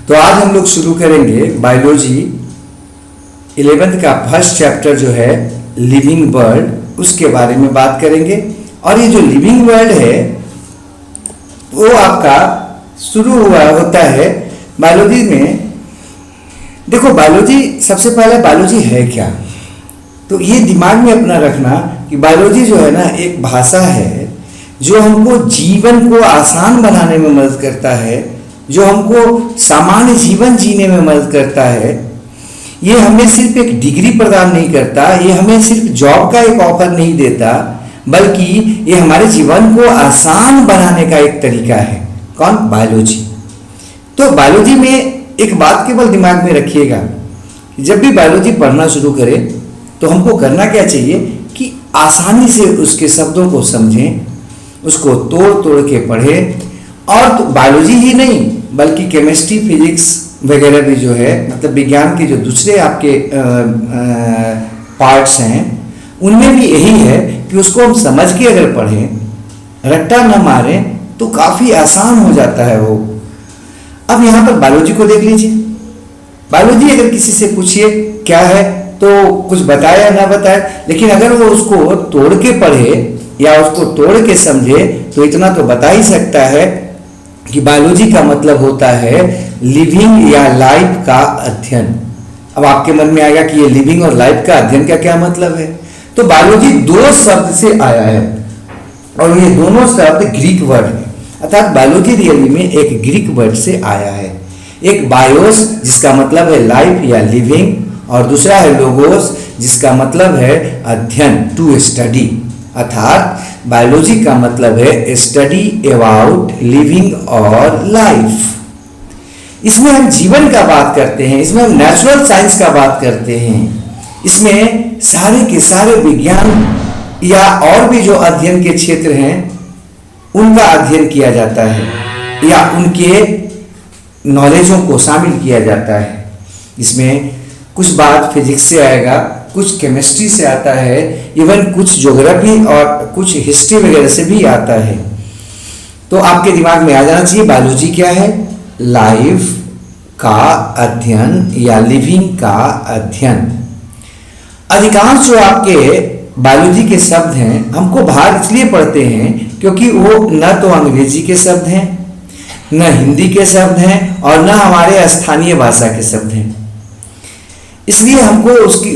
तो आज हम लोग शुरू करेंगे बायोलॉजी 11th का फर्स्ट चैप्टर जो है लिविंग वर्ल्ड, उसके बारे में बात करेंगे। और ये जो लिविंग वर्ल्ड है वो आपका शुरू होता है बायोलॉजी में। देखो बायोलॉजी, सबसे पहले बायोलॉजी है क्या, तो ये दिमाग में अपना रखना कि बायोलॉजी जो है ना एक भाषा है जो हमको जीवन को आसान बनाने में मदद करता है, जो हमको सामान्य जीवन जीने में मदद करता है। ये हमें सिर्फ एक डिग्री प्रदान नहीं करता, ये हमें सिर्फ जॉब का एक ऑफर नहीं देता, बल्कि ये हमारे जीवन को आसान बनाने का एक तरीका है। कौन? बायोलॉजी। तो बायोलॉजी में एक बात केवल दिमाग में रखिएगा, जब भी बायोलॉजी पढ़ना शुरू करें तो हमको करना क्या चाहिए कि आसानी से उसके शब्दों को समझें, उसको तोड़ तोड़ के पढ़ें। और तो बायोलॉजी ही नहीं बल्कि केमिस्ट्री, फिजिक्स वगैरह भी जो है, मतलब विज्ञान के जो दूसरे आपके पार्ट्स हैं उनमें भी यही है कि उसको हम समझ के अगर पढ़ें, रट्टा न मारें, तो काफ़ी आसान हो जाता है वो। अब यहाँ पर बायोलॉजी को देख लीजिए। बायोलॉजी अगर किसी से पूछिए क्या है तो कुछ बताए या ना बताए, लेकिन अगर वो उसको तोड़ के पढ़े या उसको तोड़ के समझे तो इतना तो बता ही सकता है कि बायोलॉजी का मतलब होता है लिविंग या लाइफ का अध्ययन। अब आपके मन में आएगा कि ये लिविंग और लाइफ का अध्ययन का क्या मतलब है। तो बायोलॉजी दो शब्द से आया है और ये दोनों शब्द ग्रीक वर्ड है, अर्थात बायोलॉजी रियली में एक ग्रीक वर्ड से आया है। एक बायोस जिसका मतलब है लाइफ या लिविंग, और दूसरा है लोगोस जिसका मतलब है अध्ययन, टू स्टडी। अर्थात बायोलॉजी का मतलब है स्टडी अबाउट लिविंग और लाइफ। इसमें हम जीवन का बात करते हैं, इसमें हम नेचुरल साइंस का बात करते हैं, इसमें सारे के सारे विज्ञान या और भी जो अध्ययन के क्षेत्र हैं उनका अध्ययन किया जाता है या उनके नॉलेजों को शामिल किया जाता है। इसमें कुछ बात फिजिक्स से आएगा, कुछ केमिस्ट्री से आता है, इवन कुछ ज्योग्राफी और कुछ हिस्ट्री वगैरह से भी आता है। तो आपके दिमाग में आ जाना चाहिए बायोलॉजी क्या है? लाइफ का अध्ययन या लिविंग का अध्ययन। अधिकांश जो आपके बायोलॉजी के शब्द हैं हमको बाहर इसलिए पढ़ते हैं क्योंकि वो न तो अंग्रेजी के शब्द हैं, न हिंदी के शब्द हैं और न हमारे स्थानीय भाषा के शब्द हैं। इसलिए हमको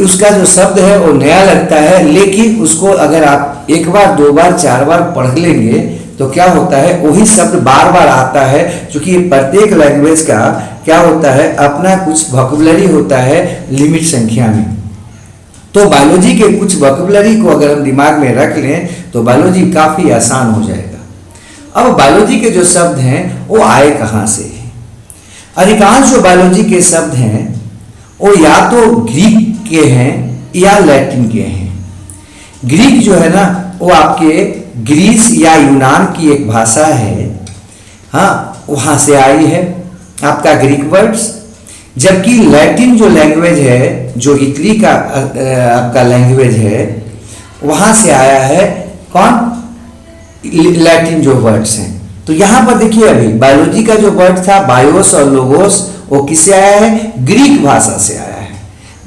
उसका जो शब्द है वो नया लगता है, लेकिन उसको अगर आप एक बार, दो बार, चार बार पढ़ लेंगे तो क्या होता है वही शब्द बार बार आता है, क्योंकि प्रत्येक लैंग्वेज का क्या होता है अपना कुछ वोकैबुलरी होता है लिमिट संख्या में। तो बायोलॉजी के कुछ वोकैबुलरी को अगर हम दिमाग में रख लें तो बायोलॉजी काफ़ी आसान हो जाएगा। अब बायोलॉजी के जो शब्द हैं वो आए कहाँ से हैं? अधिकांश जो बायोलॉजी के शब्द हैं वो या तो ग्रीक के हैं या लैटिन के हैं। ग्रीक जो है ना वो आपके ग्रीस या यूनान की एक भाषा है, हाँ, वहाँ से आई है आपका ग्रीक वर्ड्स। जबकि लैटिन जो लैंग्वेज है, जो इटली का आपका लैंग्वेज है, वहाँ से आया है कौन? लैटिन जो वर्ड्स हैं। तो यहाँ पर देखिए अभी बायोलॉजी का जो वर्ड था बायोस और लोगोस, वो किससे आया है? ग्रीक भाषा से आया है।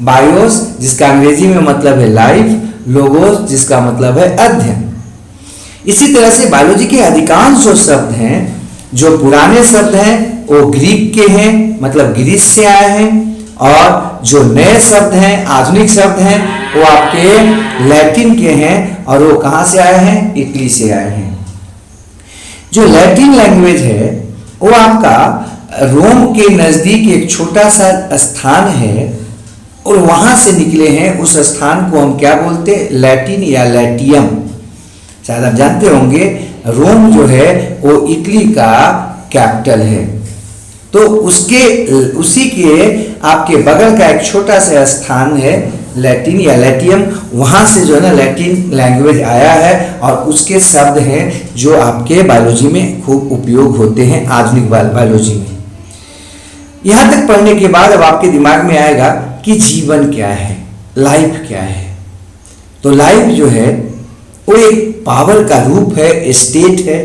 बायोस जिसका अंग्रेजी में मतलब है लाइफ, लोगोस जिसका मतलब है अध्ययन। इसी तरह से बायोलॉजी के अधिकांश जो शब्द हैं, जो पुराने शब्द हैं वो ग्रीक के हैं, मतलब ग्रीस से आए हैं, और जो नए शब्द हैं, आधुनिक शब्द हैं, वो आपके लैटिन के हैं। और वो कहाँ से आए हैं? इटली से आए हैं। जो लैटिन लैंग्वेज है वो आपका रोम के नज़दीक एक छोटा सा स्थान है और वहाँ से निकले हैं। उस स्थान को हम क्या बोलते हैं? लैटिन या लैटियम। शायद आप जानते होंगे रोम जो है वो इटली का कैपिटल है। तो उसी के आपके बगल का एक छोटा सा स्थान है लैटिन या लैटियम, वहाँ से जो है ना लैटिन लैंग्वेज आया है और उसके शब्द हैं जो आपके बायोलॉजी में खूब उपयोग होते हैं, आधुनिक बायोलॉजी में। यहाँ तक पढ़ने के बाद अब आपके दिमाग में आएगा कि जीवन क्या है, लाइफ क्या है। तो लाइफ जो है वो एक पावर का रूप है, स्टेट है,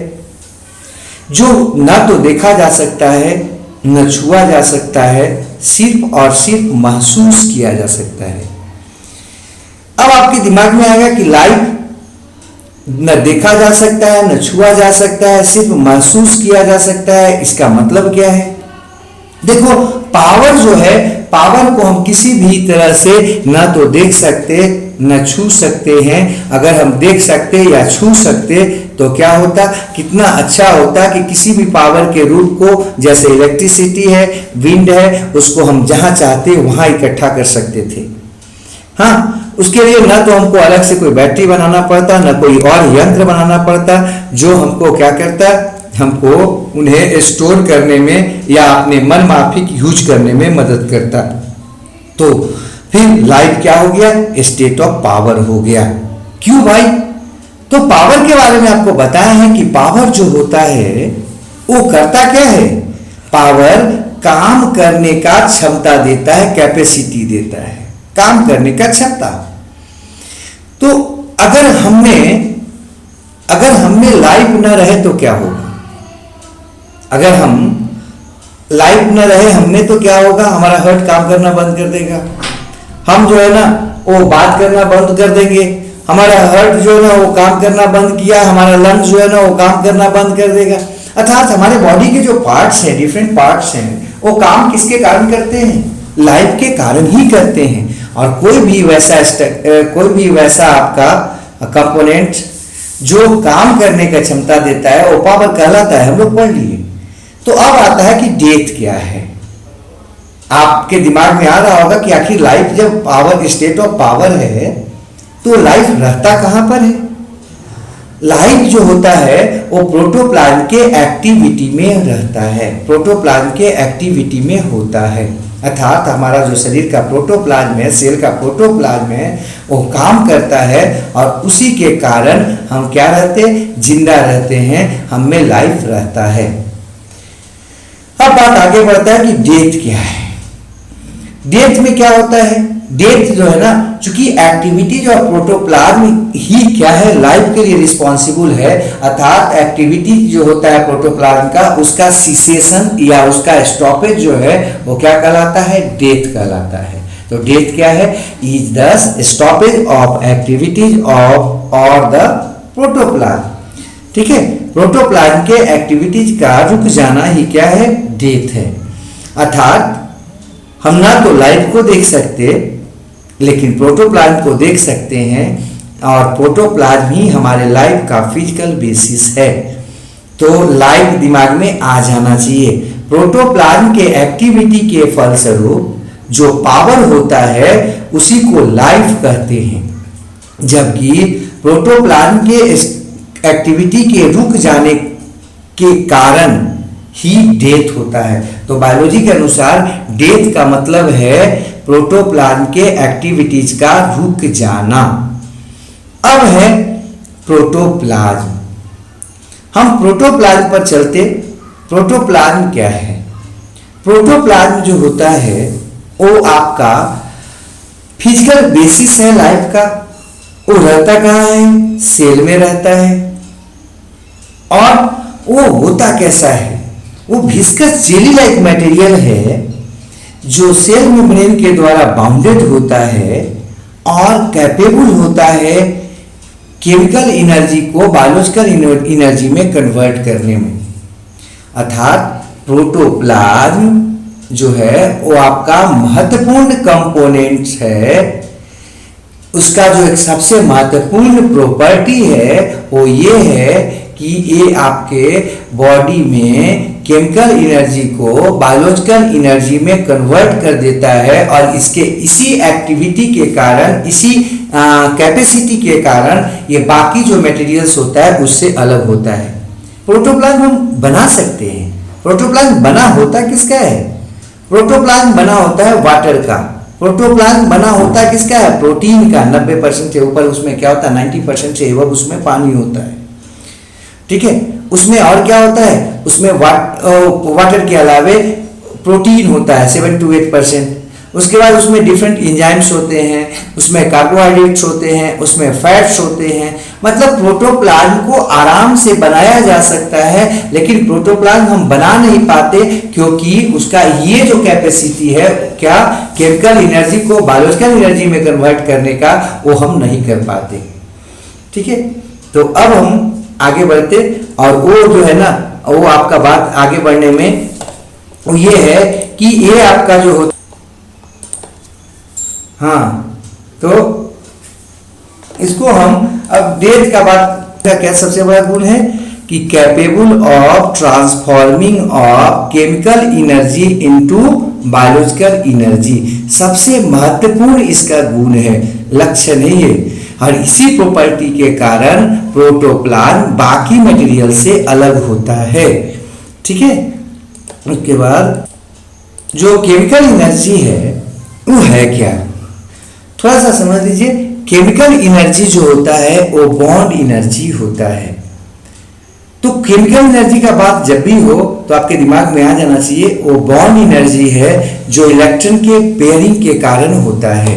जो ना तो देखा जा सकता है न छुआ जा सकता है, सिर्फ और सिर्फ महसूस किया जा सकता है। अब आपके दिमाग में आएगा कि लाइफ न देखा जा सकता है, न छुआ जा सकता है, सिर्फ महसूस किया जा सकता है। इसका मतलब क्या है? देखो, पावर जो है, पावर को हम किसी भी तरह से न तो देख सकते न छू सकते हैं। अगर हम देख सकते या छू सकते तो क्या होता, कितना अच्छा होता कि किसी भी पावर के रूप को, जैसे इलेक्ट्रिसिटी है, विंड है, उसको हम जहां चाहते वहां इकट्ठा कर सकते थे। हाँ, उसके लिए ना तो हमको अलग से कोई बैटरी बनाना पड़ता, ना कोई और यंत्र बनाना पड़ता जो हमको क्या करता, हमको उन्हें स्टोर करने में या अपने मन माफिक यूज करने में मदद करता। तो फिर लाइट क्या हो गया? स्टेट ऑफ पावर हो गया। क्यों भाई? तो पावर के बारे में आपको बताया है कि पावर जो होता है वो करता क्या है? पावर काम करने का क्षमता देता है, कैपेसिटी देता है, काम करने का क्षमता। तो अगर हमने लाइफ न रहे तो क्या होगा? अगर हम लाइफ न रहे हमने तो क्या होगा? हमारा हार्ट काम करना बंद कर देगा, हम जो है ना वो बात करना बंद कर देंगे, हमारा हार्ट जो है ना वो काम करना बंद किया, हमारा लंग्स जो है ना वो काम करना बंद कर देगा। अर्थात हमारे बॉडी के जो पार्ट्स हैं, डिफरेंट पार्ट्स हैं, वो काम किसके कारण करते हैं? लाइफ के कारण ही करते हैं। और कोई भी वैसा आपका कंपोनेंट जो काम करने का क्षमता देता है वो पावर कहलाता है। हम लोग पढ़ लिए। तो अब आता है कि डेथ क्या है। आपके दिमाग में आ रहा होगा कि आखिर लाइफ जब पावर, स्टेट ऑफ पावर है, तो लाइफ रहता कहां पर है? लाइफ जो होता है वो प्रोटोप्लाज्म के एक्टिविटी में रहता है, प्रोटोप्लाज्म के एक्टिविटी में होता है। अर्थात हमारा जो शरीर का प्रोटोप्लाज्म है, सेल का प्रोटोप्लाज्म है, वो काम करता है और उसी के कारण हम क्या रहते, जिंदा रहते हैं, हम में लाइफ रहता है। अब बात आगे बढ़ता है कि डेथ क्या है। डेथ में क्या होता है? डेथ जो है ना, चूंकि एक्टिविटी जो प्रोटोप्लाज्म ही क्या है, लाइफ के लिए रिस्पॉन्सिबल है। अर्थात एक्टिविटी जो होता है प्रोटोप्लाज्म का, उसका सिसेशन या उसका स्टॉपेज जो है वो क्या कहलाता है? डेथ कहलाता है। तो डेथ क्या है? Is the stoppage of activities of और द प्रोटोप्लाज्म। ठीक है, प्रोटोप्लाज्म के एक्टिविटीज का रुक जाना ही क्या है? डेथ है। अर्थात हम ना तो लाइफ को देख सकते लेकिन प्रोटोप्लाज्म को देख सकते हैं, और प्रोटोप्लाज्म ही हमारे लाइफ का फिजिकल बेसिस है। तो लाइफ दिमाग में आ जाना चाहिए। प्रोटोप्लाज्म के एक्टिविटी के फलस्वरूप जो पावर होता है उसी को लाइफ कहते हैं, जबकि प्रोटोप्लाज्म के एक्टिविटी के रुक जाने के कारण ही डेथ होता है। तो बायोलॉजी के अनुसार डेथ का मतलब है प्रोटोप्लाज्म के एक्टिविटीज का रुक जाना। अब है प्रोटोप्लाज्म। हम प्रोटोप्लाज्म पर चलते। प्रोटोप्लाज्म क्या है? प्रोटोप्लाज्म जो होता है वो आपका फिजिकल बेसिस है लाइफ का। वो रहता कहाँ है? सेल में रहता है। और वो होता कैसा है? वो विस्कस जेली लाइक मटेरियल है जो सेल मेम्ब्रेन के द्वारा बाउंडेड होता है और कैपेबल होता है केमिकल एनर्जी को बायोलॉजिकल एनर्जी में कन्वर्ट करने में। अर्थात प्रोटोप्लाज्म जो है वो आपका महत्वपूर्ण कंपोनेंट है। उसका जो एक सबसे महत्वपूर्ण प्रॉपर्टी है वो ये है कि ये आपके बॉडी में केमिकल एनर्जी को बायोलॉजिकल एनर्जी में कन्वर्ट कर देता है, और इसके इसी एक्टिविटी के कारण, इसी कैपेसिटी के कारण ये बाकी जो मटेरियल्स होता है उससे अलग होता है। प्रोटोप्लाज्म हम बना सकते हैं। प्रोटोप्लाज्म बना होता किसका है? प्रोटोप्लाज्म बना होता है वाटर का। प्रोटोप्लाज्म बना होता है किसका है? प्रोटीन का। 90% से ऊपर उसमें क्या होता है? 90% से एबव उसमें पानी होता है। ठीक है, उसमें और क्या होता है? उसमें वाटर के अलावे प्रोटीन होता है 7 to 8%। उसके बाद उसमें डिफरेंट एंजाइम्स होते हैं, उसमें कार्बोहाइड्रेट्स होते हैं, उसमें फैट्स होते हैं, मतलब प्रोटोप्लाज्म को आराम से बनाया जा सकता है, लेकिन प्रोटोप्लाज्म हम बना नहीं पाते क्योंकि उसका ये जो कैपेसिटी है, क्या, केमिकल एनर्जी को बायोलॉजिकल एनर्जी में कन्वर्ट करने का, वो हम नहीं कर पाते। ठीक है, तो अब हम आगे बढ़ते, और वो जो है ना, वो आपका बात आगे बढ़ने में वो ये है कि ये आपका जो होता, हाँ, तो इसको हम अब डेथ का बात का क्या सबसे बड़ा गुण है कि capable of transforming of chemical energy into biological energy, सबसे महत्वपूर्ण इसका गुण है, लक्षण है ये। और इसी प्रॉपर्टी के कारण प्रोटोप्लाज्म बाकी मटेरियल से अलग होता है। ठीक है, उसके बाद जो केमिकल एनर्जी है वो है क्या, थोड़ा सा समझ लीजिए। केमिकल एनर्जी जो होता है वो बॉन्ड एनर्जी होता है। तो केमिकल एनर्जी का बात जब भी हो तो आपके दिमाग में आ जाना चाहिए वो बॉन्ड एनर्जी है जो इलेक्ट्रॉन के पेयरिंग के कारण होता है।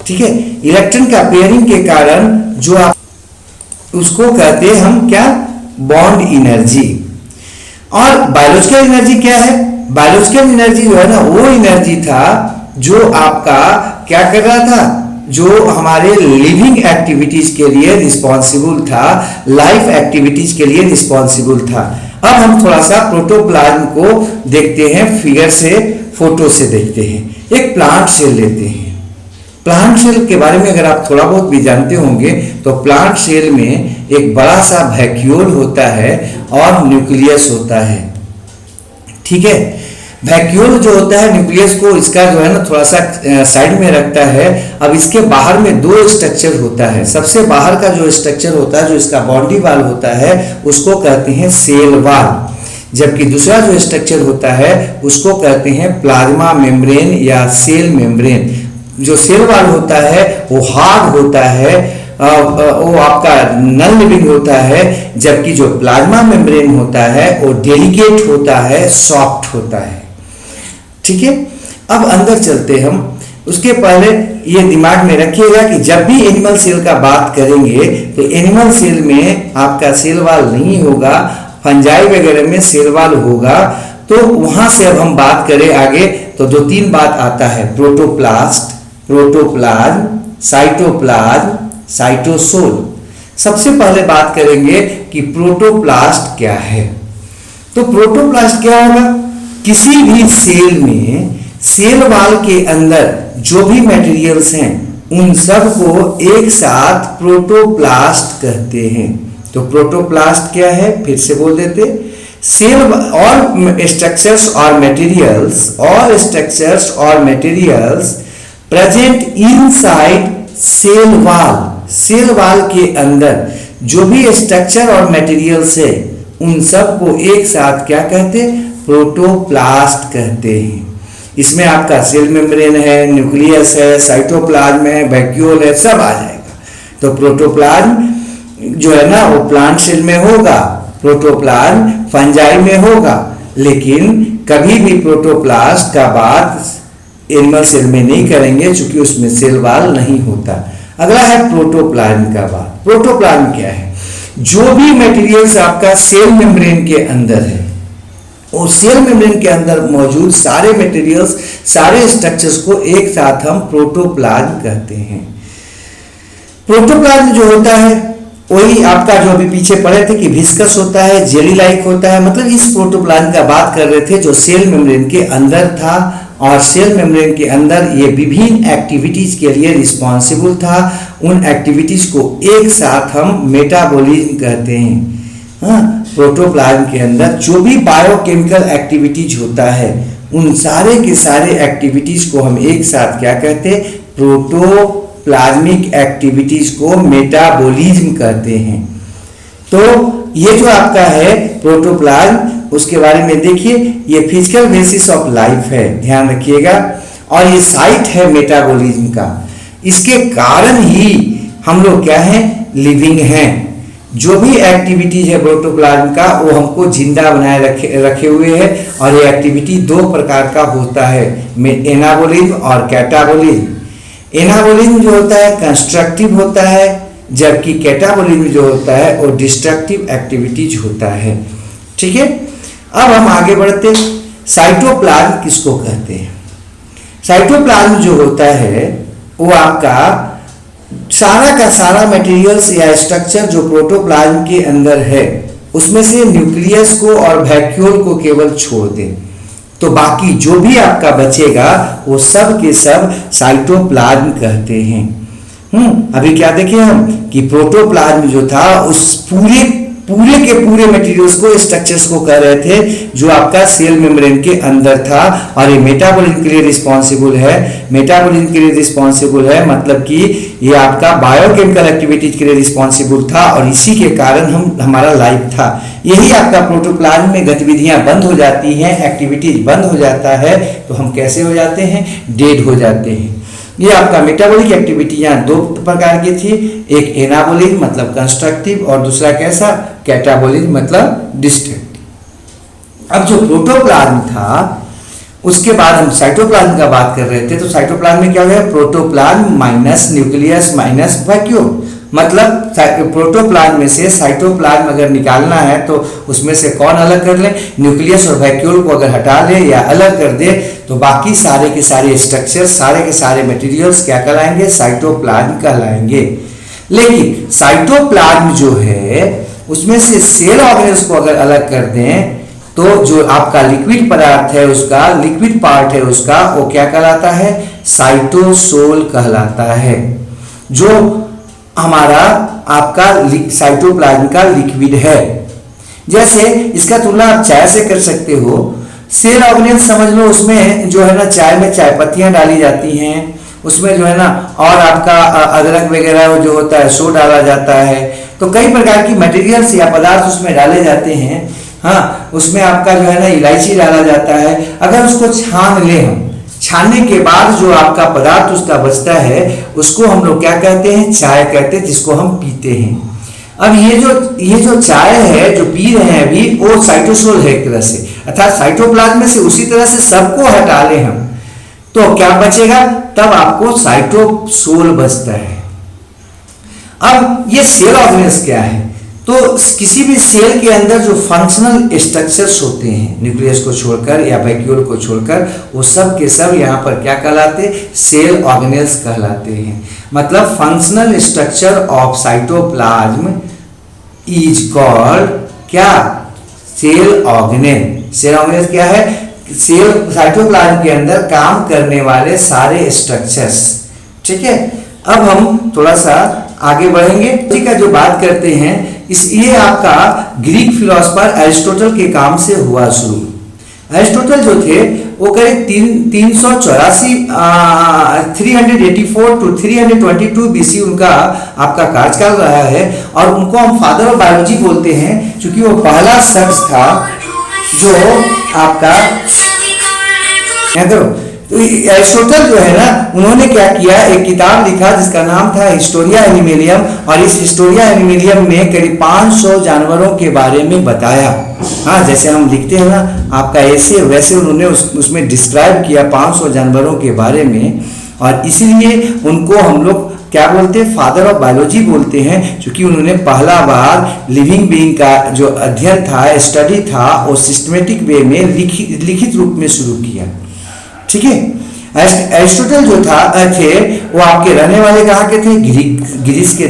ठीक है, इलेक्ट्रॉन का पेयरिंग के कारण जो आप उसको कहते हैं हम क्या, बॉन्ड एनर्जी। और बायोलॉजिकल एनर्जी क्या है, बायोलॉजिकल एनर्जी जो है ना, वो एनर्जी था जो आपका क्या कर रहा था, जो हमारे लिविंग एक्टिविटीज के लिए रिस्पॉन्सिबल था, लाइफ एक्टिविटीज के लिए रिस्पॉन्सिबल था। अब हम थोड़ा सा प्रोटोप्लाज्म को देखते हैं, फिगर से, फोटो से देखते हैं। एक प्लांट सेल लेते हैं। प्लांट सेल के बारे में अगर आप थोड़ा बहुत भी जानते होंगे तो प्लांट सेल में एक बड़ा सा वैक्यूल होता है और न्यूक्लियस होता है। ठीक है, वैक्यूल जो होता है, न्यूक्लियस को इसका जो है ना थोड़ा सा साइड में रखता है। अब इसके बाहर में दो स्ट्रक्चर होता है। सबसे बाहर का जो स्ट्रक्चर होता है, जो इसका बाउंड्री वाल होता है, उसको कहते हैं सेल वाल, जबकि दूसरा जो स्ट्रक्चर होता है उसको कहते हैं प्लाज्मा मेम्ब्रेन या सेल मेम्ब्रेन। जो सेल वाल होता है वो हार्ड होता है, वो आपका नॉन लिविंग होता है, जबकि जो प्लाज्मा मेम्ब्रेन होता है वो डेलिकेट होता है, सॉफ्ट होता है। ठीक है, अब अंदर चलते हम। उसके पहले ये दिमाग में रखिएगा कि जब भी एनिमल सेल का बात करेंगे तो एनिमल सेल में आपका सेल वाल नहीं होगा, फंजाई वगैरह में सेल वाल होगा। तो वहां से अब हम बात करें आगे तो दो तीन बात आता है, प्रोटोप्लास्ट, प्रोटोप्लाज्म, साइटोप्लाज्म, साइटोसोल। सबसे पहले बात करेंगे कि प्रोटोप्लास्ट क्या है। तो प्रोटोप्लास्ट क्या होगा, किसी भी सेल में सेल वाल के अंदर जो भी मटेरियल्स हैं उन सब को एक साथ प्रोटोप्लास्ट कहते हैं। तो प्रोटोप्लास्ट क्या है, फिर से बोल देते, सेल और स्ट्रक्चर्स और मटेरियल्स, और स्ट्रक्चर्स और materials present inside cell wall. Cell wall के अंदर जो भी स्ट्रक्चर और मटेरियल्स है उन सब को एक साथ क्या कहते हैं, प्रोटोप्लास्ट कहते हैं। इसमें आपका सेल मेम्ब्रेन है, न्यूक्लियस है, साइटोप्लाज्म है, वैक्यूल है, सब आ जाएगा। तो प्रोटोप्लाज्म जो है ना वो प्लांट सेल में होगा, प्रोटोप्लाज्म फंजाई में होगा, लेकिन कभी भी प्रोटोप्लास्ट का बात एनिमल सेल में नहीं करेंगे क्योंकि उसमें सेल वाल नहीं होता। अगला है प्रोटोप्लाज्म का बात। प्रोटोप्लाज्म क्या है, जो भी मटेरियल्स आपका सेल मेम्ब्रेन के अंदर है, और सेल मेम्ब्रेन के अंदर मौजूद सारे मटेरियल्स, सारे स्ट्रक्चर्स को एक साथ हम प्रोटोप्लाज्म कहते हैं। प्रोटोप्लाज्म जो होता है वही आपका जो अभी पीछे पढ़े थे कि विस्कस होता है, जेली लाइक होता है। मतलब इस प्रोटोप्लाज्म का बात कर रहे थे जो सेल मेम्ब्रेन के अंदर था, और सेल मेम्ब्रेन के अंदर ये विभिन्न एक्टिविटीज के लिए रिस्पॉन्सिबल था। उन एक्टिविटीज को एक साथ हम मेटाबॉलिज्म कहते हैं। हाँ, प्रोटोप्लाज्म के अंदर जो भी बायोकेमिकल एक्टिविटीज होता है उन सारे के सारे एक्टिविटीज को हम एक साथ क्या कहते हैं, प्रोटोप्लाज्मिक एक्टिविटीज को मेटाबॉलिज्म कहते हैं। तो ये जो आपका है प्रोटोप्लाज्म, उसके बारे में देखिए, ये फिजिकल बेसिस ऑफ लाइफ है, ध्यान रखिएगा, और ये साइट है मेटाबॉलिज्म का। इसके कारण ही हम लोग क्या हैं, लिविंग हैं। जो भी एक्टिविटीज है प्रोटोप्लाज्म का वो हमको जिंदा बनाए रखे हुए है। और ये एक्टिविटी दो प्रकार का होता है, एनाबॉलिज्म और कैटाबॉलिज्म। एनाबॉलिज्म जो होता है कंस्ट्रक्टिव होता है, जबकि कैटाबोलिज्म जो होता है वो डिस्ट्रक्टिव एक्टिविटीज होता है। ठीक है, अब हम आगे बढ़ते। साइटोप्लाज्म किसको कहते हैं? साइटोप्लाज्म जो होता है वो आपका सारा का सारा मटेरियल्स या स्ट्रक्चर जो प्रोटोप्लाज्म के अंदर है उसमें से न्यूक्लियस को और वैक्यूल को केवल छोड़ दें, तो बाकी जो भी आपका बचेगा वो सब के सब साइटोप्लाज्म कहते हैं। अभी क्या देखे हम कि प्रोटोप्लाज्म जो था उस पूरे के पूरे मटेरियल्स को, स्ट्रक्चर्स को कह रहे थे जो आपका सेल मेम्ब्रेन के अंदर था, और ये मेटाबॉलिज्म के लिए रिस्पॉन्सिबल है। मेटाबॉलिज्म के लिए रिस्पॉन्सिबल है मतलब कि ये आपका बायोकेमिकल एक्टिविटीज के लिए रिस्पॉन्सिबल था, और इसी के कारण हमारा लाइफ था। यही आपका प्रोटोप्लाज्म में गतिविधियां बंद हो जाती हैं, एक्टिविटीज बंद हो जाता है, तो हम कैसे हो जाते हैं? डेड हो जाते हैं। ये आपका मेटाबॉलिक एक्टिविटीयां दो प्रकार की थी, एक एनाबॉलिक मतलब कंस्ट्रक्टिव और दूसरा कैसा? कैटाबॉलिक मतलब डिस्ट्रक्टिव। अब जो प्रोटोप्लाज्म था उसके बाद हम साइटोप्लाज्म का बात कर रहे थे, तो साइटोप्लाज्म में क्या हो गया? Protoplasm minus nucleus minus vacuole, मतलब प्रोटोप्लाज्म में से साइटोप्लाज्म अगर निकालना है तो उसमें से कौन अलग कर ले? न्यूक्लियस और वैक्यूल को अगर हटा ले या अलग कर दे तो बाकी सारे के सारे स्ट्रक्चर, सारे के सारे मटेरियल्स क्या कहलाएंगे? साइटोप्लाज्म कहलाएंगे। लेकिन साइटोप्लाज्म जो है उसमें से सेल ऑर्गेनेल्स को अगर अलग कर दें तो जो आपका लिक्विड पदार्थ है, उसका लिक्विड पार्ट है उसका, वो क्या कहलाता है? साइटोसोल कहलाता है, जो हमारा आपका साइटोप्लाज्म का लिक्विड है। जैसे इसका तुलना आप चाय से कर सकते हो। सेल ऑर्गेनेल्स समझ लो, उसमें जो है ना चाय में चाय पत्तियां डाली जाती हैं, उसमें जो है ना और आपका अदरक वगैरह जो होता है सो डाला जाता है, तो कई प्रकार की मटेरियल्स या पदार्थ उसमें डाले जाते हैं। हाँ, उसमें आपका जो है ना इलायची डाला जाता है। अगर उसको छान ले हम, छानने के बाद जो आपका पदार्थ उसका बचता है उसको हम लोग क्या कहते हैं? चाय कहते हैं, जिसको हम पीते हैं। अब ये जो चाय है जो पी रहे हैं अभी, वो साइटोसोल है एक तरह से, अर्थात साइटोप्लाज्म में से उसी तरह से सबको हटा ले हम तो क्या बचेगा? तब आपको साइटोसोल बचता है। अब ये सेल ऑर्गेनेल्स क्या है? तो किसी भी सेल के अंदर जो फंक्शनल स्ट्रक्चर्स होते हैं, न्यूक्लियस को छोड़कर या वैक्यूल को छोड़कर, वो सब के सब यहाँ पर क्या कहलाते? सेल ऑर्गेनेल्स कहलाते हैं। मतलब functional structure of cytoplasm is called क्या? Cell organelle. सेल ऑर्गेनेल क्या है? सेल साइटोप्लाज्म के अंदर काम करने वाले सारे स्ट्रक्चर्स। ठीक है, अब हम थोड़ा सा आगे बढ़ेंगे। ठीक है, जो बात करते हैं ये आपका ग्रीक फिलोसफर एरिस्टोटल के काम से हुआ शुरू। एरिस्टोटल जो थे वो करीब 384 टू 322 बीसी उनका आपका कार्यकाल रहा है, और उनको हम फादर ऑफ बायोलॉजी बोलते हैं क्योंकि वो पहला शख्स था जो आपका तो एरिस्टोटल जो है ना, उन्होंने क्या किया? एक किताब लिखा जिसका नाम था हिस्टोरिया एनिमलियम, और इस हिस्टोरिया एनिमलियम में करीब 500 जानवरों के बारे में बताया। हाँ, जैसे हम लिखते हैं ना आपका ऐसे, वैसे उन्होंने उसमें डिस्क्राइब किया 500 जानवरों के बारे में, और इसीलिए उनको हम लोग क्या बोलते हैं? फादर ऑफ बायोलॉजी बोलते हैं, क्योंकि उन्होंने पहला बार लिविंग बीइंग का जो अध्ययन था, स्टडी था, वो सिस्टमेटिक वे में लिखित रूप में शुरू किया। ठीक है, एरिस्टोटल जो थे वो आपके रहने वाले कहाँ के थे? ग्रीस के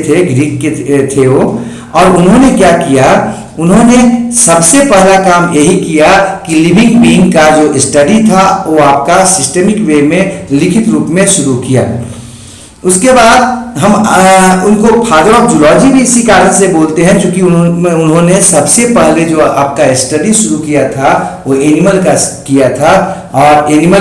थे वो। और उन्होंने क्या किया? उन्होंने सबसे पहला काम यही किया कि लिविंग बीइंग का जो स्टडी था वो आपका सिस्टमिक वे में लिखित रूप में शुरू किया। उसके बाद हम उनको फादर ऑफ जूलॉजी भी इसी कारण से बोलते हैं, क्योंकि उन्होंने सबसे पहले जो आपका स्टडी शुरू किया था वो एनिमल का किया था, और एनिमल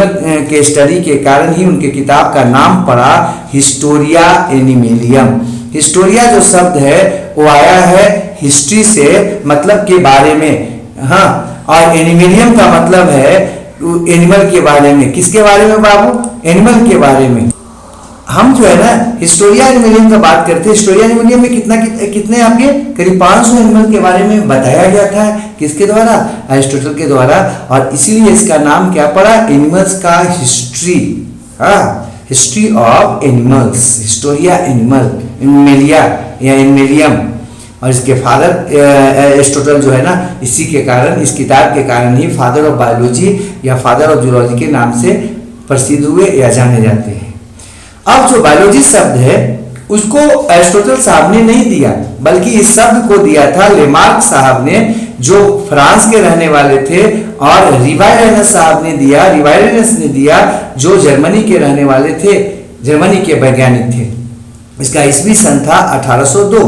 के स्टडी के कारण ही उनके किताब का नाम पड़ा हिस्टोरिया एनिमलियम। हिस्टोरिया जो शब्द है वो आया है हिस्ट्री से, मतलब के बारे में। हाँ, और एनिमलियम का मतलब है एनिमल के बारे में। किसके बारे में बाबू? एनिमल के बारे में। हम जो है ना हिस्टोरिया एनिमलियम का बात करते हैं। हिस्टोरिया एनिमलियम में कितने आपके करीब 500 एनिमल के बारे में बताया गया था। किसके द्वारा? एरिस्टोटल के द्वारा, और इसीलिए इसका नाम क्या पड़ा? एनिमल्स का हिस्ट्री। हाँ, history of animals, Historia animal. इनमेलिया या इनमेलियम, और इसके फादर एरिस्टोटल जो है ना, इसी के कारण, इस किताब के कारण ही फादर ऑफ बायोलॉजी या फादर ऑफ जूलॉजी के नाम से प्रसिद्ध हुए या जाने जाते हैं। अब जो बायोलॉजी शब्द है उसको एरिस्टोटल साहब ने नहीं दिया, बल्कि इस शब्द को दिया था लेमार्क साहब ने, जो फ्रांस के रहने वाले थे, और रिवायरेनस साहब ने दिया, रिवायरेनस ने दिया, जो जर्मनी के रहने वाले थे, जर्मनी के वैज्ञानिक थे। इसका ईस्वी सन था 1802।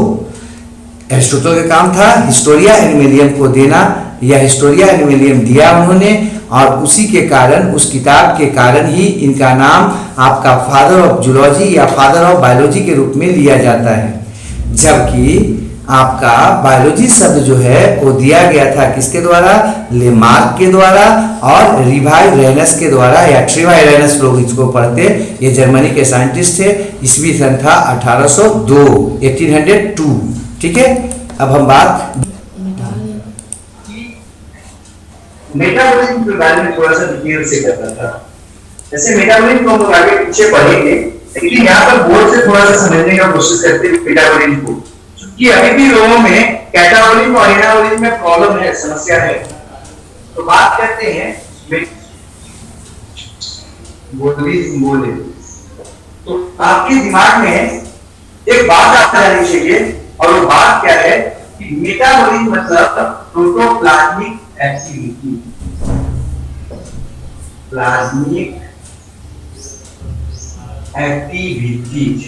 एरिस्टोटल का काम था हिस्टोरिया एनिमेलियम को देना, या हिस्टोरिया एनिमेलियम दिया उन्होंने, और उसी के कारण, उस किताब के कारण ही इनका नाम आपका फादर ऑफ जूलॉजी या फादर ऑफ बायोलॉजी के रूप में लिया जाता है। जबकि आपका बायोलॉजी शब्द जो है वो दिया गया था किसके द्वारा? लेमार्क के द्वारा और रिवायरेनस के द्वारा, या ट्रिवायरेनस लोग इसको पढ़ते, ये जर्मनी के साइंटिस्ट थे। ईस्वी सन था 1802, 1802। ठीक है, अब हम बात मेटाबॉलिज्म के बारे में थोड़ा सा डिटेल से करना था। जैसे मेटाबॉलिज्म को हम लोग आगे पीछे पढ़ेंगे, लेकिन यहाँ पर बोर्ड से थोड़ा सा समझने का कोशिश करते हैं मेटाबॉलिज्म को, क्योंकि अभी भी लोगों में कैटाबॉलिज्म और एनाबॉलिज्म में प्रॉब्लम है, समस्या है। तो बात करते हैं बोले तो आपके दिमाग में एक बात आ जानी चाहिए, और वो बात क्या है कि मेटाबॉलिज्म मतलब प्रोटोप्लाज्मिक एक्टिविटी, प्लाज्मिक एक्टिविटीज,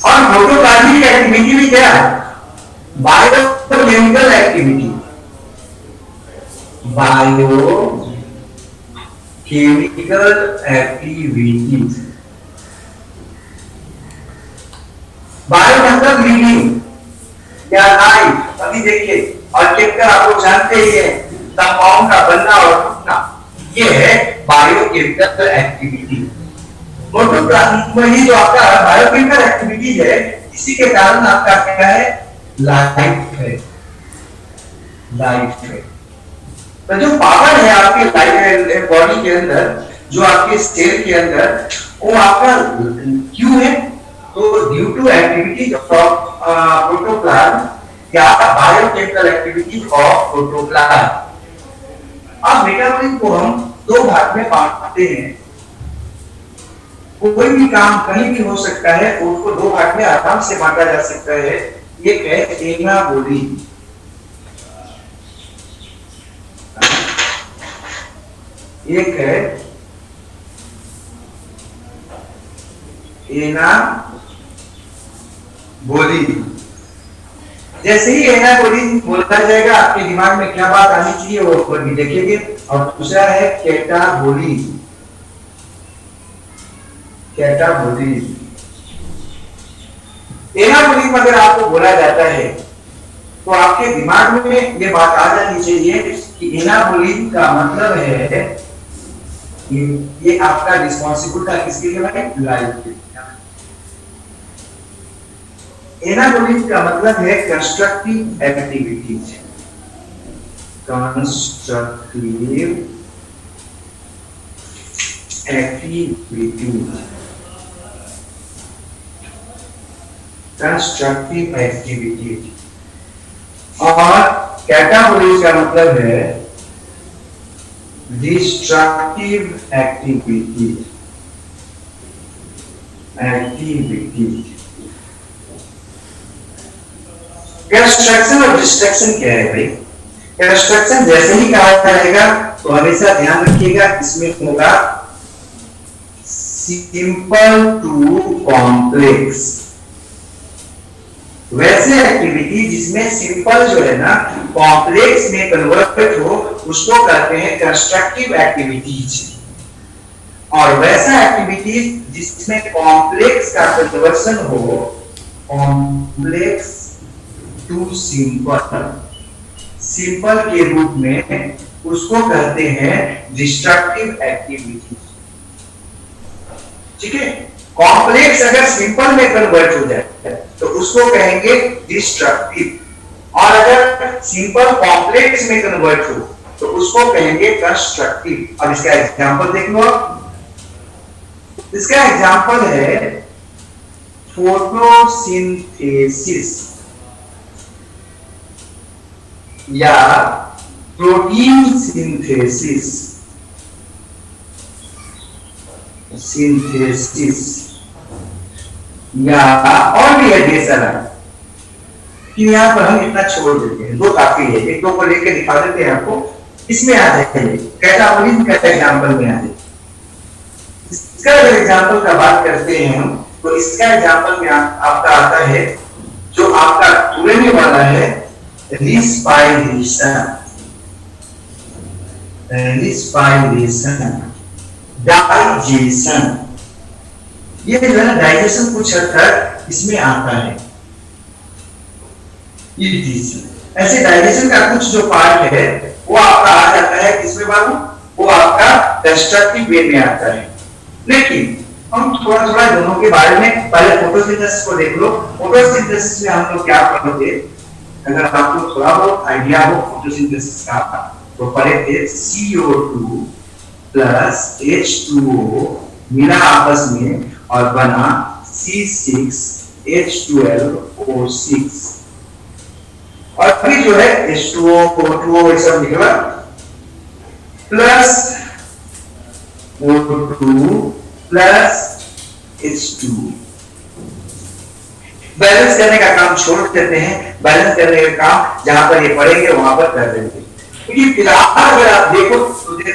और प्रोटोप्लाज्मिक एक्टिविटी भी क्या? Biochemical activity, biochemical activities. Bio मतलब लिविंग या लाइफ। अभी देखिए, और केमिकल आप लोग जानते ही है, कंपाउंड का बनना और टूटना, ये है बायोकेमिकल एक्टिविटी। वही जो आपका बायोकेमिकल एक्टिविटी है, इसी के कारण आपका क्या है? लाइफ है, लाइफ है। तो जो पावर है आपके लाइफ बॉडी के अंदर, जो आपके सेल के अंदर, वो आपका क्यों है? तो due to activity of protoplasm या बायोकेमिकल एक्टिविटी ऑफ प्रोटोप्लाज्म। अब मेटाबॉलिज्म को हम दो भाग में बांटते हैं। कोई भी काम कहीं भी हो सकता है, उसको दो भाग में आराम से बांटा जा सकता है। एक है एनाबॉलिज्म, एक है एनाबॉलिज्म। जैसे ही एनाबॉलिज्म बोला जाएगा, आपके दिमाग में क्या बात आनी चाहिए वो ऊपर भी देखेंगे। और दूसरा है कैटाबॉलिज्म, कैटाबॉलिज्म। एनाबॉलिज्म अगर आपको बोला जाता है तो आपके दिमाग में ये बात आ जानी चाहिए कि एनाबॉलिज्म का मतलब है ये आपका रिस्पॉन्सिबल था किसके लिए भाई? लाइफ के। एनाबॉलिज्म का मतलब है constructive activities, constructive activities, constructive activities. और कैटाबॉलिज्म का मतलब है डिस्ट्रक्टिव एक्टिविटीज, एक्टिविटीज। कंस्ट्रक्शन और डिस्ट्रक्शन क्या है भाई? कंस्ट्रक्शन जैसे ही कहा जाएगा तो हमेशा ध्यान रखिएगा, इसमें होगा सिंपल टू कॉम्प्लेक्स। वैसे एक्टिविटी जिसमें सिंपल जो है ना कॉम्प्लेक्स में कन्वर्ट हो, उसको कहते हैं कंस्ट्रक्टिव एक्टिविटीज। और वैसा एक्टिविटीज जिसमें कॉम्प्लेक्स का कन्वर्शन हो, कॉम्प्लेक्स टू सिंपल, सिंपल के रूप में, उसको कहते हैं डिस्ट्रक्टिव एक्टिविटी। ठीक है, कॉम्प्लेक्स अगर सिंपल में कन्वर्ट हो जाए तो उसको कहेंगे डिस्ट्रक्टिव, और अगर सिंपल कॉम्प्लेक्स में कन्वर्ट हो तो उसको कहेंगे कंस्ट्रक्टिव। अब इसका एग्जांपल देख लो आप। इसका एग्जाम्पल है फोटोसिंथेसिस या प्रोटीन सिंथेसिस या और भी है ढेर सारा कि यहाँ पर हम इतना छोड़ देते हैं, दो काफी है, एक दो को लेकर दिखा देते हैं आपको। इसमें आ जाएंगे कैटाबोलिज्म का एग्जाम्पल में आ जाए। इसका अगर एग्जाम्पल का बात करते हैं हम, तो इसका एग्जाम्पल में आपका आता है जो आपका तुरने वाला है रिस्पायरेशन, डाइजेशन। ये जो है ना डाइजेशन कुछ हद तक इसमें आता है। ये चीज ऐसे डाइजेशन का कुछ जो पार्ट है वो आपका आ जाता है किसमें बाबू, वो आपका कंस्ट्रक्टिव वे में आता है। लेकिन हम थोड़ा थोड़ा दोनों के बारे में पहले फोटोसिंथेसिस को देख लो। फोटोसिंथेसिस में हम लोग क्या पढ़ोगे, अगर आपको थोड़ा बहुत आइडिया हो फोटोसिंथेसिस का, तो पढ़े थे CO2 प्लस H2O मिला आपस में और बना C6H12O6 और फिर जो है H2O O2O ये सब निकला plus O2 plus H2। Balance करने का काम छोड़ देते हैं, बैलेंस करने का काम जहां पर ये पढ़ेंगे वहां पर कर देंगे। क्योंकि फिलहाल अगर आप देखो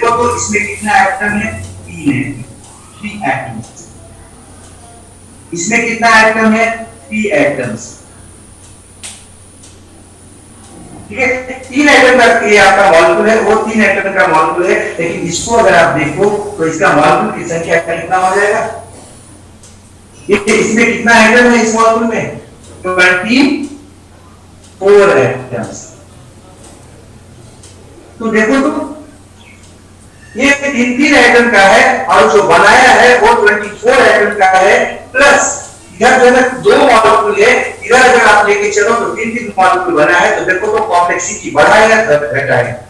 तो इसमें कितना एटम है, 3 एटम्स। इसमें कितना एटम है, 3 एटम्स। ठीक है, 3 एटम का ये आपका मॉलिक्यूल है, वो 3 एटम का मॉलिक्यूल है। लेकिन इसको अगर आप देखो तो इसका मॉलिक्यूल की संख्या कितना हो जाएगा, इसमें कितना एटम है इस मॉलिक्यूल में, 24 एटम्स। तो देखो तो ये 3 एटम का है और जो बनाया है वो 24 एटम का है, प्लस इधर जो है 2 मॉलिक्यूल है, इधर अगर आप लेके चलो तो 3 मॉलिक्यूल बना है। तो देखो तो कॉम्प्लेक्सिटी बढ़ा है घटा है,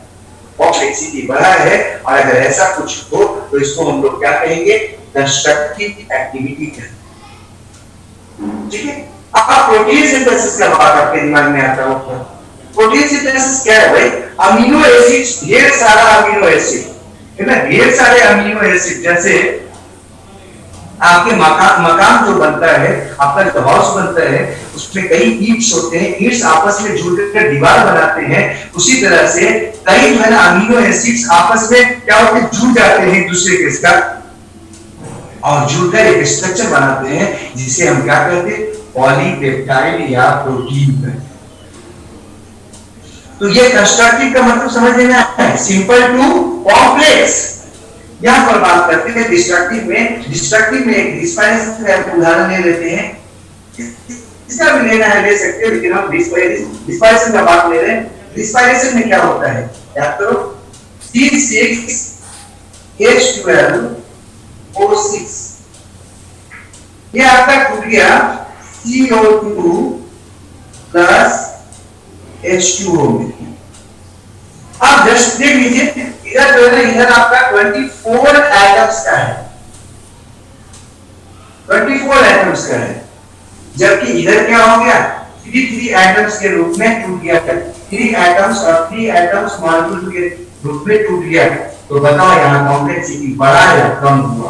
कॉम्प्लेक्सिटी बढ़ा है। और अगर ऐसा कुछ हो तो इसको हम लोग क्या कहेंगे, कंस्ट्रक्टिव एक्टिविटी कहेंगे। ठीक है, अब प्रोटीन सिंथेसिस का बात आपके दिमाग में आता हो, प्रोटीन सिंथेसिस क्या है भाई, अमीनो एसिड्स, ढेर सारा अमीनो एसिड है ना, ढेर सारे अमीनो एसिड। जैसे आपके मकान जो बनता है, आपका जो हाउस बनता है, उसमें कई ईंट्स होते हैं, ईंट्स आपस में जुड़कर दीवार बनाते हैं। उसी तरह से कई जो है ना अमीनो एसिड्स आपस में क्या होते हैं, जुड़ जाते हैं एक दूसरे के साथ और जुड़कर एक स्ट्रक्चर बनाते हैं, जिसे हम क्या कहते हैं, पॉलीपेप्टाइड या प्रोटीन। तो ये कंस्ट्रक्टिव का मतलब समझ लेना है, सिंपल टू कॉम्प्लेक्स। यहां पर बात करते हैं डिस्ट्रक्टिव में एक डिस्पायरेशन का उदाहरण ले लेते हैं। इसका भी लेना है ले सकते हो, लेकिन हम डिस्पायरेशन का बात ले रहे हैं। डिस्पायरेशन में क्या होता है, याद करो, C6H12O6 ये आपका टूट गया CO2 प्लस H2O में। आप जस्ट देख लीजिए, इधर जो है ना, इधर आपका 24 एटम्स का है, 24 एटम्स का है, जबकि इधर क्या हो गया, 3 एटम्स के रूप में टूट गया, 3 एटम्स और 3 एटम्स मॉलिक्यूल के रूप में टूट गया। तो बताओ यहाँ कॉम्प्लेक्सिटी बढ़ा या कम हुआ,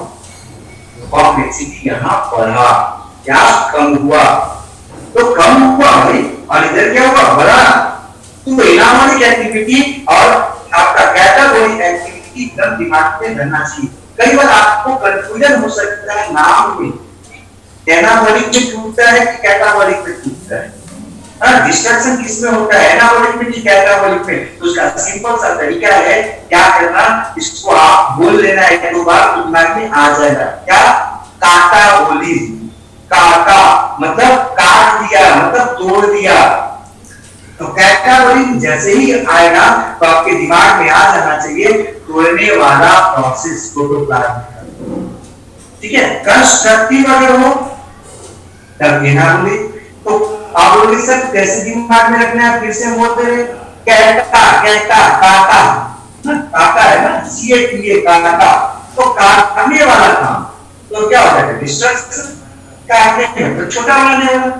कॉम्प्लेक्सिटी यहाँ बढ़ा या कम हुआ, तो कम हुआ भाई, और इधर क्या हुआ, बढ़ा। तो इनामोनिक एक्टिविटी और आपका कैटाबोलिक एक्टिविटी एकदम दिमाग में रहना चाहिए। कई बार आपको कंफ्यूजन हो सकता है नाम में, एनाबोलिक में टूटता है कि कैटाबोलिक में टूटता है, डिस्ट्रक्शन किसमें होता है, एनाबोलिक में कि कैटाबोलिक में। तो उसका सिंपल सा तरीका है, क्या करना, इसको आप बोल लेना एक दो बार, तो दिमाग में आ जाएगा, क्या, काटाबोलिज्म। काटा मतलब काट दिया, मतलब तोड़ दिया। तो कैटाबोलिज्म जैसे ही आएगा तो आपके दिमाग में आ जाना चाहिए तोड़ने वाला प्रोसेस, प्रोटोप्लाज्म। ठीक है, कंस्ट्रक्टिव अगर हो तब एनाबोलिक। तो आप लोग इसे कैसे दिमाग में रखना है, फिर से बोलते हैं, कैटा कैटा काटा, काटा है ना, CATA काटा, तो काटने वाला काम, तो क्या होता है डिस्ट्रक्शन, काटने में तो छोटा वाला नहीं होगा।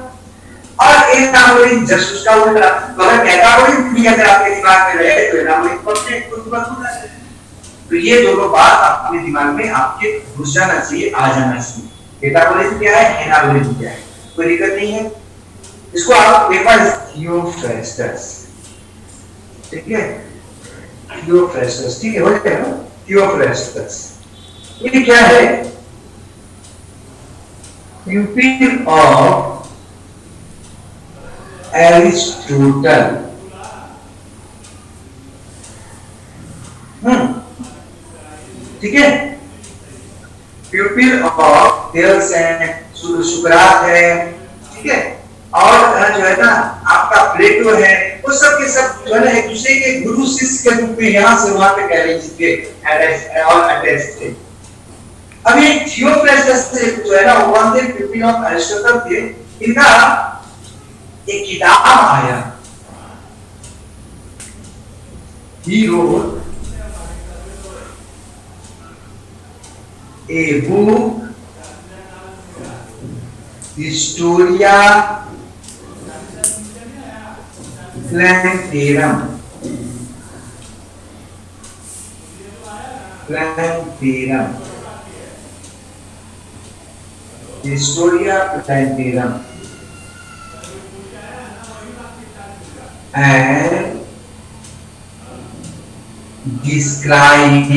और एनाबोलिक जस्ट उसका उल्टा, तो अगर कैटाबोलिक भी अगर आपके दिमाग में रहे तो एनाबोलिक परफेक्ट खुद ब खुद आ जाएगा। तो ये दोनों बात अपने दिमाग में आपके घुस जाना चाहिए, आ जाना चाहिए। कैटाबोलिक क्या है, एनाबोलिक क्या है, कोई दिक्कत नहीं है। इसको आप एक बार थियोफ्रेस्टस, ठीक है, थियोफ्रेस्टस, ठीक है, हो जाएगा ना थियोफ्रेस्टस। ये क्या है, प्यूपिल ऑफ एरिस्टोटल। ठीक है, प्यूपिल ऑफ थेल्स है, सुकरात है, ठीक है, और जो है ना आपका प्लेटो है, वो सब के सब जो है ना एक दूसरे के गुरु शिष्य के रूप में यहाँ से वहां पे कह लीजिए और अटैच थे। अब ये थियोफ्रेस्टस से जो है ना वन थे प्यूपिल ऑफ एरिस्टोटल थे, इनका एक किताब आया, he wrote a book, Historia Plantarum, Historia Plantarum, and describe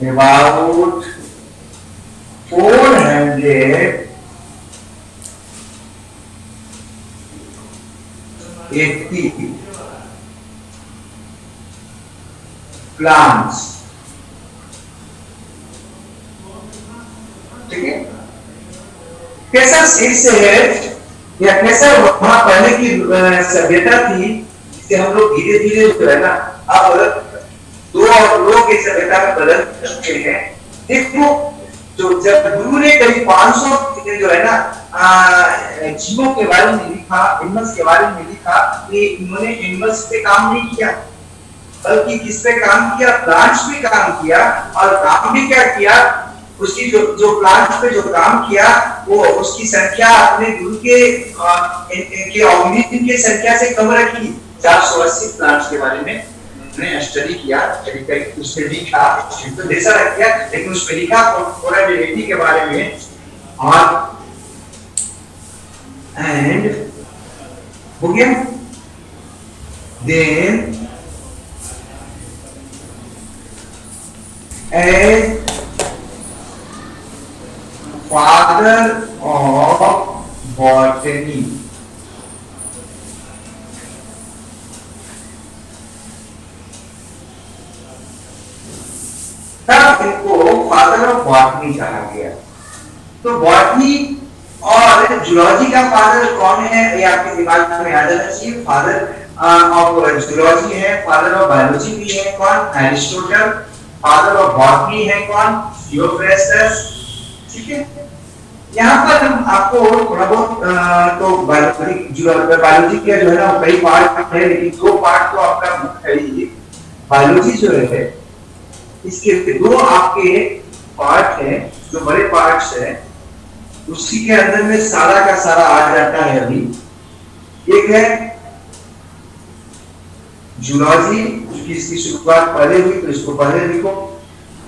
about 480 plants, ठीक है। कैसा शीर्ष है या कैसा वहां पहले की सभ्यता थी, जिसे हम लोग धीरे धीरे जो है ना अब दो और लोग की सभ्यता में बदल चुके हैं। देखो जो जब गुरु ने करीब 500 जो है ना जीवों के बारे में लिखा, एनिमल्स के बारे में लिखा, कि इन्होंने एनिमल्स पे काम नहीं किया, बल्कि किस पे काम किया, प्लांट्स पे काम किया। और काम भी क्या किया, उसकी जो प्लांट्स पे जो काम किया वो उसकी संख्या अपने गुरु के ऑर्गेनिज्म की संख्या से कम रखी। 480 प्लांट्स के बारे में उन्होंने स्टडी किया, उसमें लिखा, तो जैसा रख किया, लेकिन उसमें लिखा पोलैरिटी के बारे में। और एंड हो गया, then as father of botany, तब इनको फादर ऑफ बॉटनी कहा गया। तो बॉटनी और जूलॉजी का फादर कौन है, ये आपके दिमाग में आ जाना चाहिए। फादर ऑफ जूलॉजी है, फादर ऑफ बायोलॉजी भी है कौन, एरिस्टोटल। फादर ऑफ बॉटनी है कौन, थियोफ्रेस्टस, ठीक है। यहाँ पर हम आपको थोड़ा बहुत तो बायोलॉजी का जो है ना कई पार्ट है, लेकिन 2 पार्ट तो आपका मुख्य है। बायोलॉजी जो है इसके 2 आपके पार्ट है, जो बड़े पार्ट्स है, उसी के अंदर में सारा का सारा आ जाता है। अभी एक है जूलॉजी, इसकी शुरुआत पहले हुई तो इसको पहले लिखो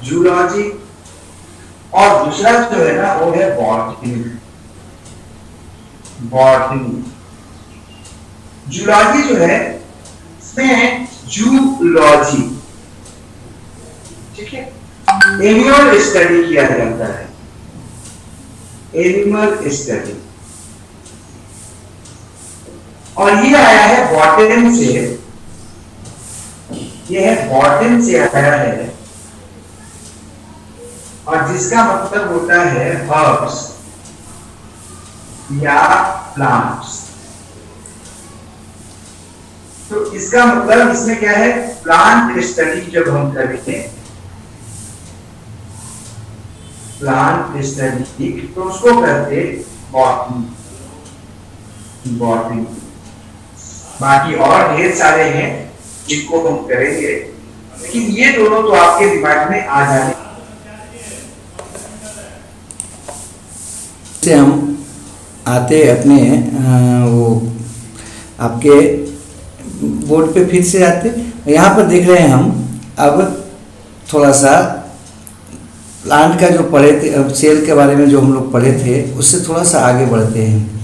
जूलॉजी, और दूसरा जो है ना वो है बॉटनी। जूलॉजी जो है इसमें जूलॉजी, ठीक है, एनिमल स्टडी किया जाता है, एनिमल स्टडी। और ये आया है बॉटन से, ये है बॉटन से आया है, और जिसका मतलब होता है हर्ब्स या प्लांट्स। तो इसका मतलब इसमें क्या है, प्लांट स्टडी जब हम करते हैं, प्लांट स्टडी, तो उसको कहते बॉटनी। बाकी और ढेर सारे हैं जिनको हम करेंगे, लेकिन ये दोनों तो आपके दिमाग में आ जाने से हम आते अपने वो आपके बोर्ड पे फिर से आते। यहाँ पर देख रहे हैं हम अब थोड़ा सा प्लांट का जो पढ़े थे, अब सेल के बारे में जो हम लोग पढ़े थे उससे थोड़ा सा आगे बढ़ते हैं।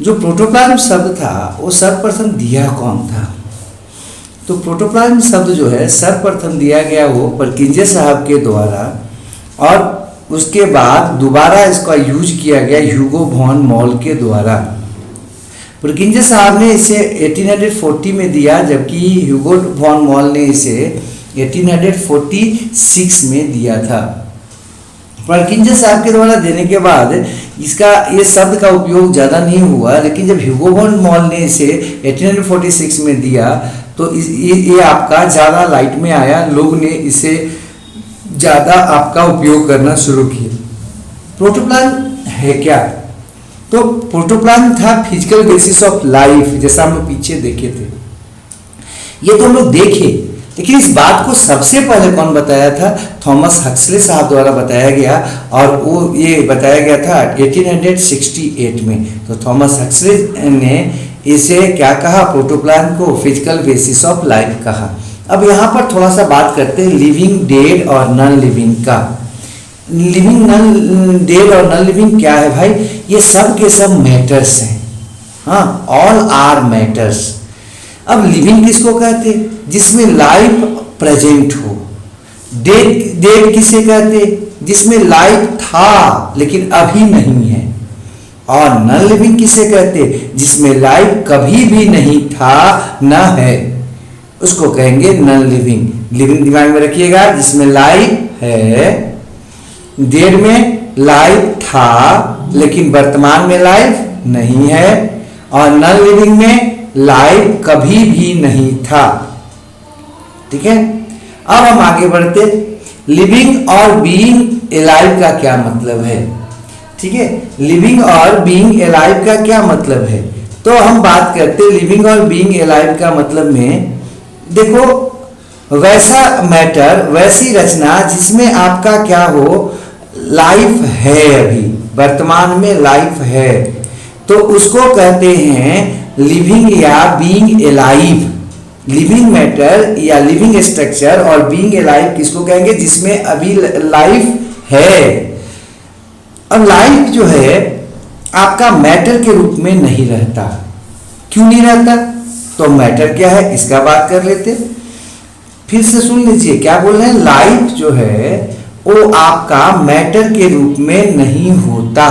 जो प्रोटोप्लाज्म शब्द था वो सर्वप्रथम दिया कौन था? तो प्रोटोप्लाज्म शब्द जो है सर्वप्रथम दिया गया वो परकिंजे साहब के द्वारा, और उसके बाद दोबारा इसका यूज किया गया ह्यूगो वॉन मॉल के द्वारा। परकिंजे साहब ने इसे 1840 में दिया, जबकि ह्यूगो वॉन मॉल ने इसे 1846 में दिया था। परकिंजे साहब के द्वारा देने के बाद इसका ये शब्द का उपयोग ज़्यादा नहीं हुआ, लेकिन जब ह्यूगो वॉन मॉल ने इसे 1846 में दिया तो ये आपका ज़्यादा लाइट में आया, लोग ने इसे ज़्यादा आपका उपयोग करना शुरू किया। प्रोटोप्लाज्म है क्या? तो प्रोटोप्लाज्म था फिजिकल बेसिस ऑफ लाइफ, जैसा हम लोग पीछे देखे थे। ये तो हम लोग देखे, लेकिन इस बात को सबसे पहले कौन बताया था? थॉमस हक्सले साहब द्वारा बताया गया, और वो ये बताया गया था 1868 में। तो थॉमस हक्सले ने इसे क्या कहा? प्रोटोप्लाज्म को फिजिकल बेसिस ऑफ लाइफ कहा। अब यहाँ पर थोड़ा सा बात करते हैं लिविंग, डेड और नॉन लिविंग का। लिविंग, नॉन डेड और नॉन लिविंग क्या है भाई? ये सब के सब मैटर्स हैं। हाँ, ऑल आर मैटर्स। अब लिविंग किसको कहते? जिसमें लाइफ प्रेजेंट हो। डेड, डेड किसे कहते? जिसमें लाइफ था लेकिन अभी नहीं है। और नॉन लिविंग किसे कहते? जिसमें लाइफ कभी भी नहीं था, न है, उसको कहेंगे नॉन लिविंग। लिविंग दिमाग में रखिएगा, जिसमें लाइफ है। डेड में लाइफ था लेकिन वर्तमान में लाइफ नहीं है, और नॉन लिविंग में लाइफ कभी भी नहीं था। ठीक है, अब हम आगे बढ़ते। लिविंग और बीइंग एलाइव का क्या मतलब है? ठीक है, लिविंग और बीइंग एलाइव का क्या मतलब है? तो हम बात करते लिविंग और बीइंग एलाइव का मतलब में। देखो, वैसा मैटर, वैसी रचना जिसमें आपका क्या हो, लाइफ है, अभी वर्तमान में लाइफ है, तो उसको कहते हैं लिविंग या बीइंग एलाइव। लिविंग मैटर या लिविंग स्ट्रक्चर और बीइंग एलाइव किसको कहेंगे? जिसमें अभी लाइफ है। अब लाइफ जो है आपका मैटर के रूप में नहीं रहता। क्यों नहीं रहता? तो मैटर क्या है इसका बात कर लेते। फिर से सुन लीजिए क्या बोल रहे हैं। लाइफ जो है वो आपका मैटर के रूप में नहीं होता।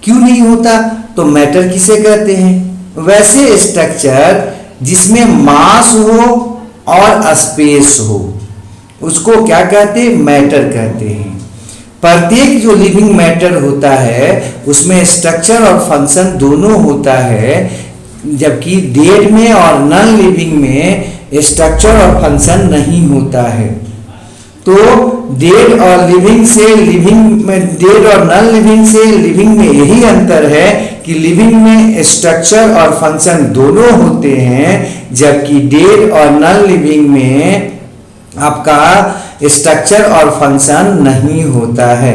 क्यों नहीं होता? तो मैटर किसे कहते हैं? वैसे स्ट्रक्चर जिसमें मास हो और स्पेस हो, उसको क्या कहते हैं? मैटर कहते हैं। प्रत्येक जो लिविंग मैटर होता है उसमें स्ट्रक्चर और फंक्शन दोनों होता है, जबकि डेड में और नॉन लिविंग में स्ट्रक्चर और फंक्शन नहीं होता है। तो डेड और लिविंग से लिविंग में, डेड और नॉन लिविंग से लिविंग में यही अंतर है कि लिविंग में स्ट्रक्चर और फंक्शन दोनों होते हैं, जबकि डेड और नॉन लिविंग में आपका स्ट्रक्चर और फंक्शन नहीं होता है।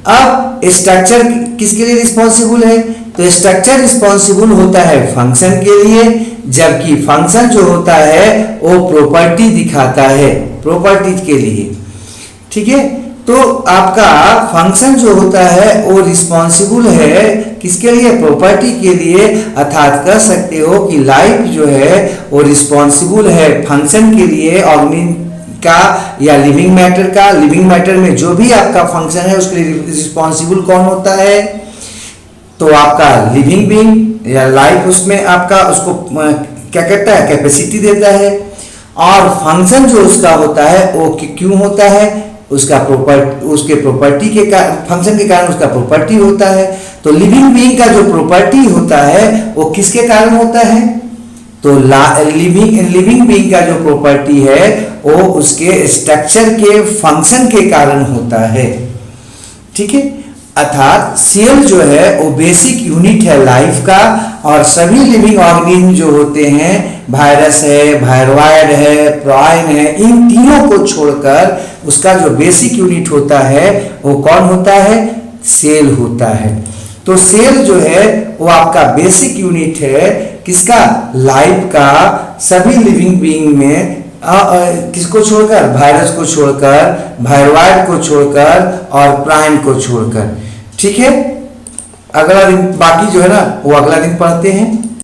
अब स्ट्रक्चर किसके लिए रिस्पॉन्सिबल है? तो स्ट्रक्चर रिस्पॉन्सिबल होता है फंक्शन के लिए, जबकि फंक्शन जो होता है वो प्रॉपर्टी दिखाता है, प्रॉपर्टीज के लिए। ठीक है, तो आपका फंक्शन जो होता है वो रिस्पॉन्सिबल है किसके लिए? प्रॉपर्टी के लिए। अर्थात कह सकते हो कि लाइफ जो है वो रिस्पॉन्सिबल है फंक्शन के लिए, ऑर्गेनिज्म का या लिविंग मैटर का। लिविंग मैटर में जो भी आपका फंक्शन है उसके लिए रिस्पॉन्सिबल कौन होता है? तो आपका लिविंग बीइंग या लाइफ, उसमें आपका उसको क्या करता है? कैपेसिटी देता है। और फंक्शन जो उसका होता है वो क्यों होता है? उसका उसके प्रॉपर्टी के फंक्शन के कारण उसका प्रॉपर्टी होता है। तो लिविंग बीइंग का जो प्रॉपर्टी होता है वो किसके कारण होता है? तो लिविंग बीइंग का जो प्रॉपर्टी है वो उसके स्ट्रक्चर के फंक्शन के कारण होता है। ठीक है, अर्थात सेल जो है वो बेसिक यूनिट है लाइफ का, और सभी लिविंग ऑर्गेनिज्म जो होते हैं, वायरस है, वायरॉइड है, प्राइन है, इन तीनों को छोड़कर उसका जो बेसिक यूनिट होता है वो कौन होता है? सेल होता है। तो सेल जो है वो आपका बेसिक यूनिट है किसका? लाइफ का। सभी लिविंग बीइंग में किसको छोड़कर? वायरस को छोड़कर, वायरॉइड को छोड़कर और प्राइन को छोड़कर। ठीक है, अगला दिन बाकी जो है ना वो अगला दिन पढ़ते हैं।